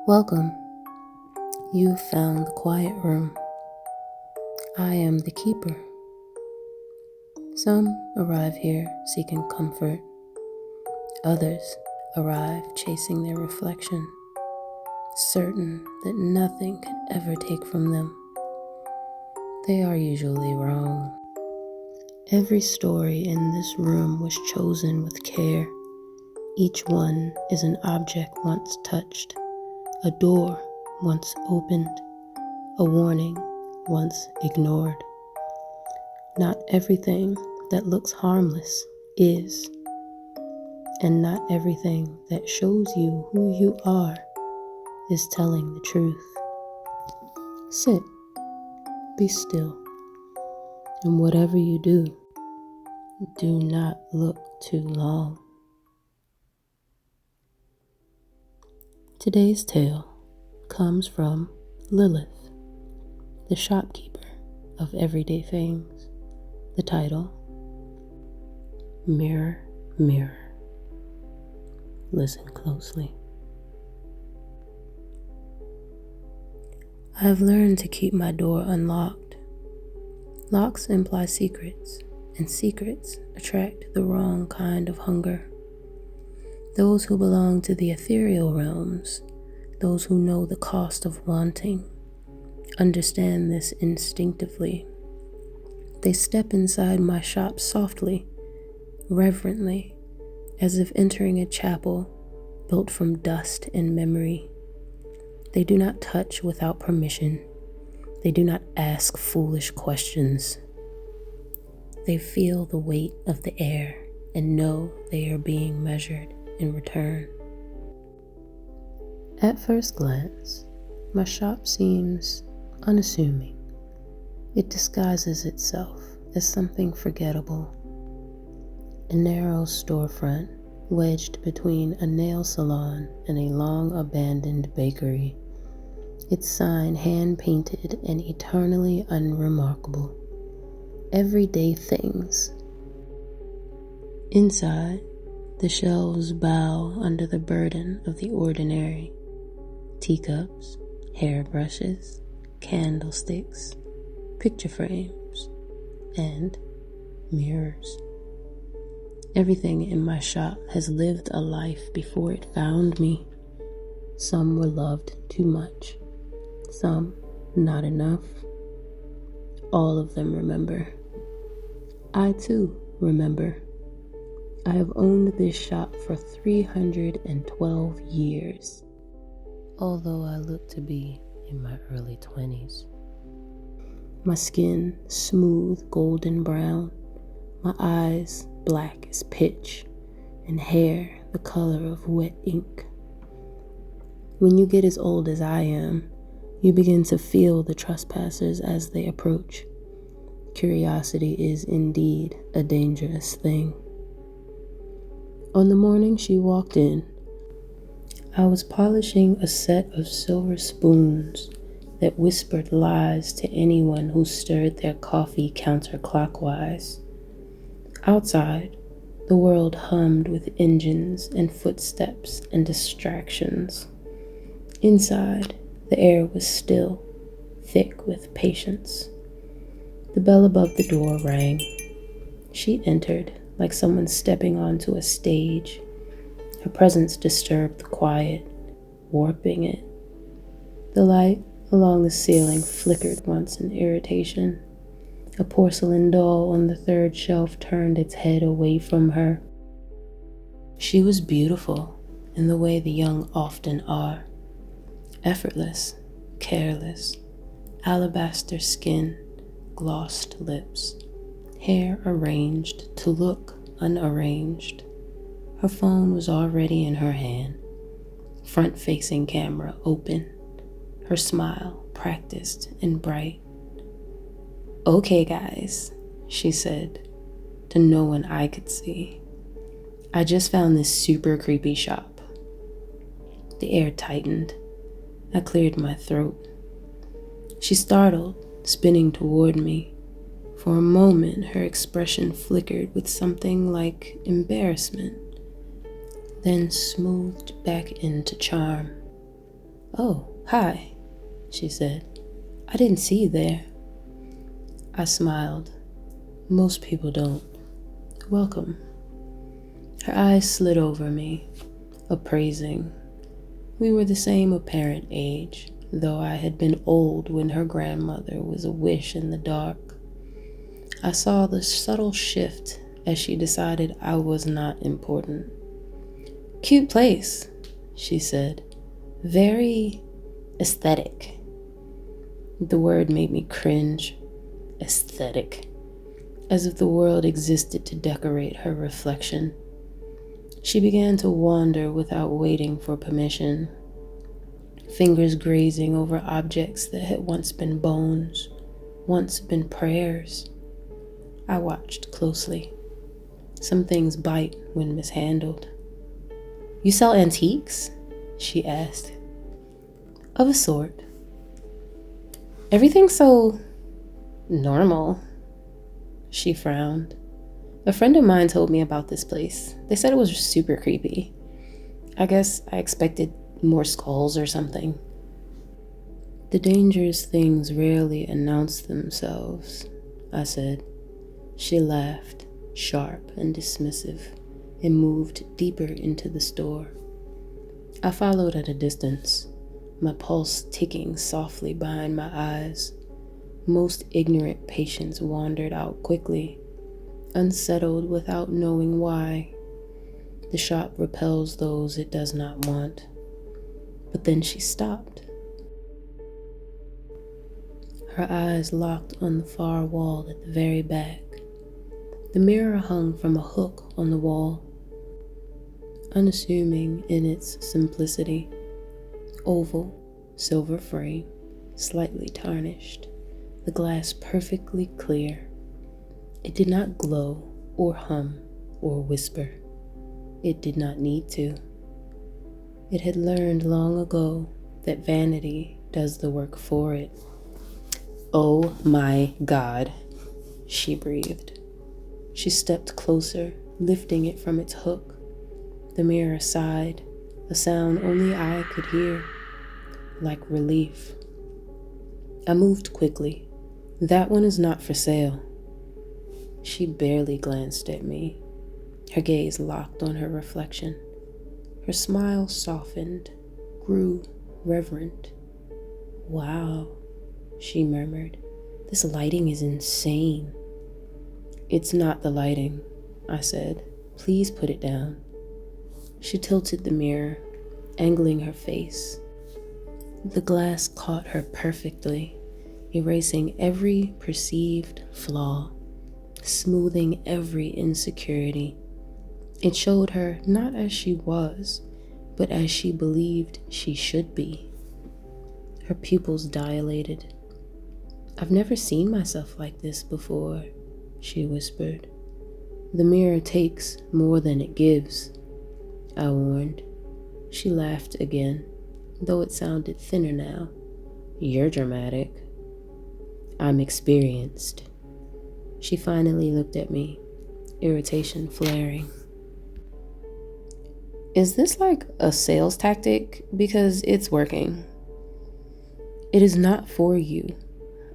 Welcome. You've found the quiet room. I am the keeper. Some arrive here seeking comfort. Others arrive chasing their reflection, certain that nothing can ever take from them. They are usually wrong. Every story in this room was chosen with care. Each one is an object once touched, a door once opened, a warning once ignored. Not everything that looks harmless is, and not everything that shows you who you are is telling the truth. Sit, be still, and whatever you do not look too long. Today's tale comes from Lilith, the shopkeeper of everyday things. The title, Mirror, Mirror. Listen closely. I have learned to keep my door unlocked. Locks imply secrets, and secrets attract the wrong kind of hunger. Those who belong to the ethereal realms, those who know the cost of wanting, understand this instinctively. They step inside my shop softly, reverently, as if entering a chapel built from dust and memory. They do not touch without permission. They do not ask foolish questions. They feel the weight of the air and know they are being measured in return. At first glance, my shop seems unassuming. It disguises itself as something forgettable. A narrow storefront wedged between a nail salon and a long-abandoned bakery. Its sign hand-painted and eternally unremarkable. Everyday things. Inside, the shelves bow under the burden of the ordinary. Teacups, hairbrushes, candlesticks, picture frames, and mirrors. Everything in my shop has lived a life before it found me. Some were loved too much, some not enough. All of them remember. I too remember. I have owned this shop for 312 years, although I look to be in my early 20s. My skin smooth golden brown, my eyes black as pitch, and hair the color of wet ink. When you get as old as I am, you begin to feel the trespassers as they approach. Curiosity is indeed a dangerous thing. On the morning she walked in, I was polishing a set of silver spoons that whispered lies to anyone who stirred their coffee counterclockwise. Outside, the world hummed with engines and footsteps and distractions. Inside, the air was still, thick with patience. The bell above the door rang. She entered like someone stepping onto a stage. Her presence disturbed the quiet, warping it. The light along the ceiling flickered once in irritation. A porcelain doll on the third shelf turned its head away from her. She was beautiful in the way the young often are. Effortless, careless, alabaster skin, glossed lips, hair arranged to look unarranged. Her phone was already in her hand, front-facing camera open, her smile practiced and bright. "Okay, guys," she said, to no one I could see. "I just found this super creepy shop." The air tightened. I cleared my throat. She startled, spinning toward me. For a moment, her expression flickered with something like embarrassment, then smoothed back into charm. "Oh, hi," she said. "I didn't see you there." I smiled. Most people don't. "Welcome." Her eyes slid over me, appraising. We were the same apparent age, though I had been old when her grandmother was a wish in the dark. I saw the subtle shift as she decided I was not important. "Cute place," she said. "Very aesthetic." The word made me cringe. Aesthetic. As if the world existed to decorate her reflection. She began to wander without waiting for permission, fingers grazing over objects that had once been bones, once been prayers. I watched closely. Some things bite when mishandled. "You sell antiques?" she asked. "Of a sort." "Everything's so normal." She frowned. "A friend of mine told me about this place. They said it was super creepy. I guess I expected more skulls or something." "The dangerous things rarely announce themselves," I said. She laughed, sharp and dismissive, and moved deeper into the store. I followed at a distance, my pulse ticking softly behind my eyes. Most ignorant patients wandered out quickly, unsettled without knowing why. The shop repels those it does not want. But then she stopped. Her eyes locked on the far wall at the very back. The mirror hung from a hook on the wall, unassuming in its simplicity. Oval, silver frame, slightly tarnished, the glass perfectly clear. It did not glow or hum or whisper. It did not need to. It had learned long ago that vanity does the work for it. "Oh my God," she breathed. She stepped closer, lifting it from its hook. The mirror sighed, a sound only I could hear, like relief. I moved quickly. "That one is not for sale." She barely glanced at me, her gaze locked on her reflection. Her smile softened, grew reverent. "Wow," she murmured. "This lighting is insane." "It's not the lighting," I said. "Please put it down." She tilted the mirror, angling her face. The glass caught her perfectly, erasing every perceived flaw, smoothing every insecurity. It showed her not as she was, but as she believed she should be. Her pupils dilated. "I've never seen myself like this before," she whispered. "The mirror takes more than it gives," I warned. She laughed again, though it sounded thinner now. "You're dramatic." "I'm experienced." She finally looked at me, irritation flaring. "Is this like a sales tactic? Because it's working." "It is not for you,"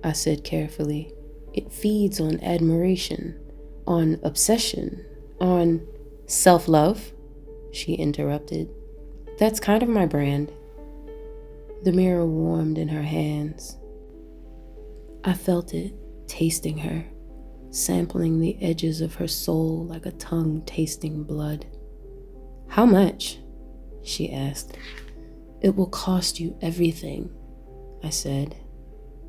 I said carefully. "It feeds on admiration, on obsession, on self-love," she interrupted. "That's kind of my brand." The mirror warmed in her hands. I felt it, tasting her, sampling the edges of her soul like a tongue tasting blood. "How much?" she asked. "It will cost you everything," I said.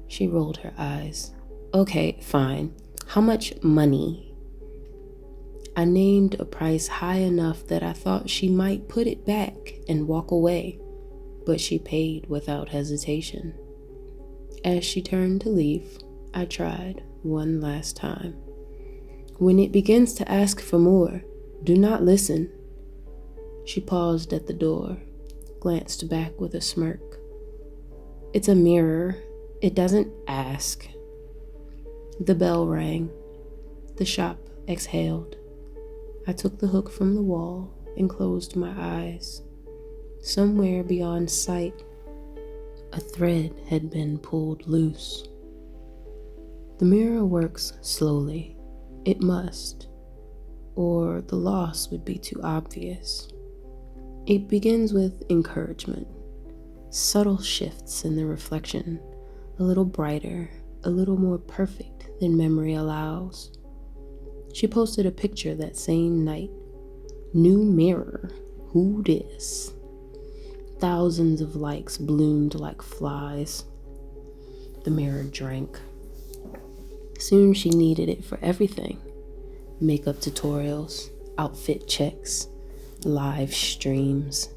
She rolled her eyes. "Okay, fine. How much money?" I named a price high enough that I thought she might put it back and walk away, but she paid without hesitation. As she turned to leave, I tried one last time. "When it begins to ask for more, do not listen." She paused at the door, glanced back with a smirk. "It's a mirror. It doesn't ask." The bell rang. The shop exhaled. I took the hook from the wall and closed my eyes. Somewhere beyond sight, A thread had been pulled loose. The mirror works slowly. It must, or the loss would be too obvious. It begins with encouragement, subtle shifts in the reflection, a little brighter, a little more perfect than memory allows. She posted a picture that same night. New mirror, who dis? Thousands of likes bloomed like flies. The mirror drank. Soon she needed it for everything. Makeup tutorials, outfit checks, live streams.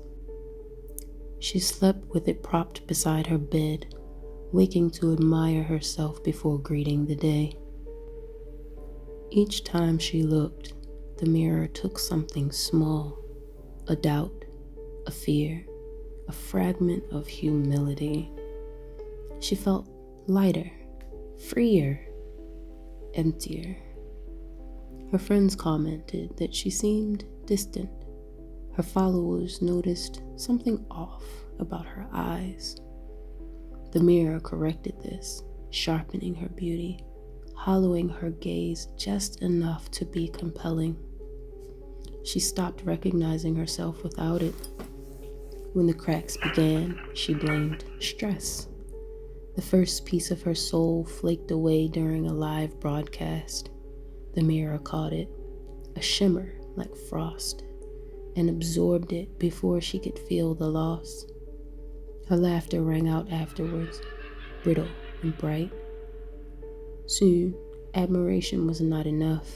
She slept with it propped beside her bed, waking to admire herself before greeting the day. Each time she looked, the mirror took something small, a doubt, a fear, a fragment of humility. She felt lighter, freer, emptier. Her friends commented that she seemed distant. Her followers noticed something off about her eyes. The mirror corrected this, sharpening her beauty, hollowing her gaze just enough to be compelling. She stopped recognizing herself without it. When the cracks began, she blamed stress. The first piece of her soul flaked away during a live broadcast. The mirror caught it, a shimmer like frost, and absorbed it before she could feel the loss. Her laughter rang out afterwards, brittle and bright. Soon, admiration was not enough.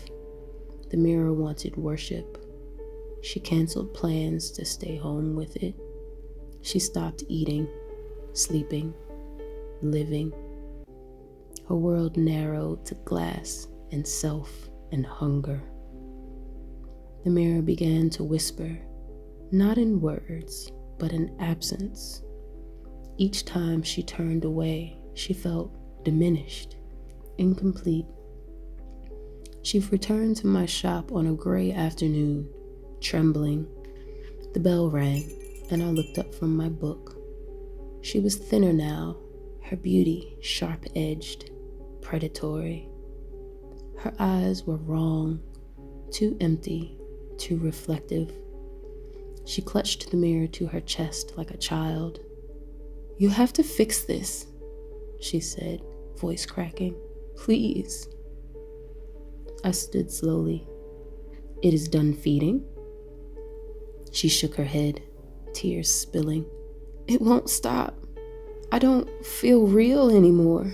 The mirror wanted worship. She canceled plans to stay home with it. She stopped eating, sleeping, living. Her world narrowed to glass and self and hunger. The mirror began to whisper, not in words, but in absence. Each time she turned away, she felt diminished, incomplete. She returned to my shop on a gray afternoon, trembling. The bell rang, and I looked up from my book. She was thinner now, her beauty sharp-edged, predatory. Her eyes were wrong, too empty, too reflective. She clutched the mirror to her chest like a child. "You have to fix this," she said, voice cracking. "Please." I stood slowly. "It is done feeding?" She shook her head, tears spilling. "It won't stop. I don't feel real anymore."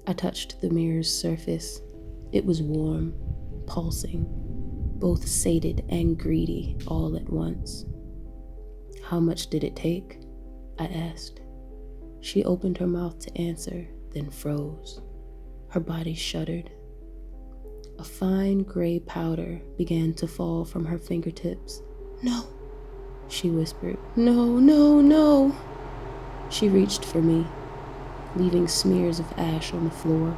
I touched the mirror's surface. It was warm, pulsing, both sated and greedy all at once. "How much did it take?" I asked. She opened her mouth to answer, then froze. Her body shuddered. A fine gray powder began to fall from her fingertips. "No," she whispered. "No, no, no." She reached for me, leaving smears of ash on the floor.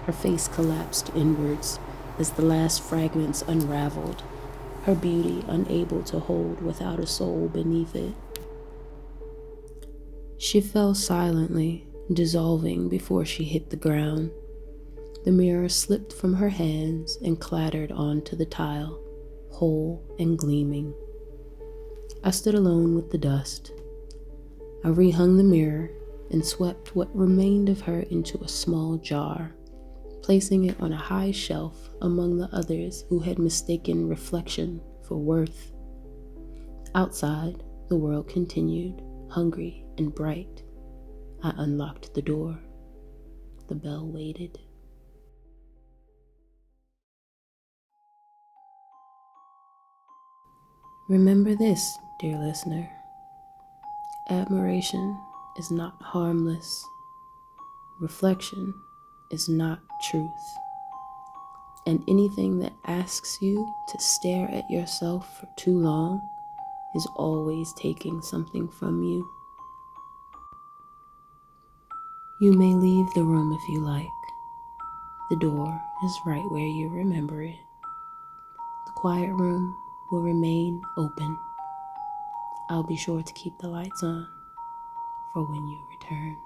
Her face collapsed inwards as the last fragments unraveled, her beauty unable to hold without a soul beneath it. She fell silently, dissolving before she hit the ground. The mirror slipped from her hands and clattered onto the tile, whole and gleaming. I stood alone with the dust. I rehung the mirror and swept what remained of her into a small jar, placing it on a high shelf among the others who had mistaken reflection for worth. Outside, the world continued, hungry and bright. I unlocked the door. The bell waited. Remember this, dear listener. Admiration is not harmless. Reflection is not truth. And anything that asks you to stare at yourself for too long is always taking something from you. You may leave the room if you like. The door is right where you remember it. The quiet room will remain open. I'll be sure to keep the lights on for when you return.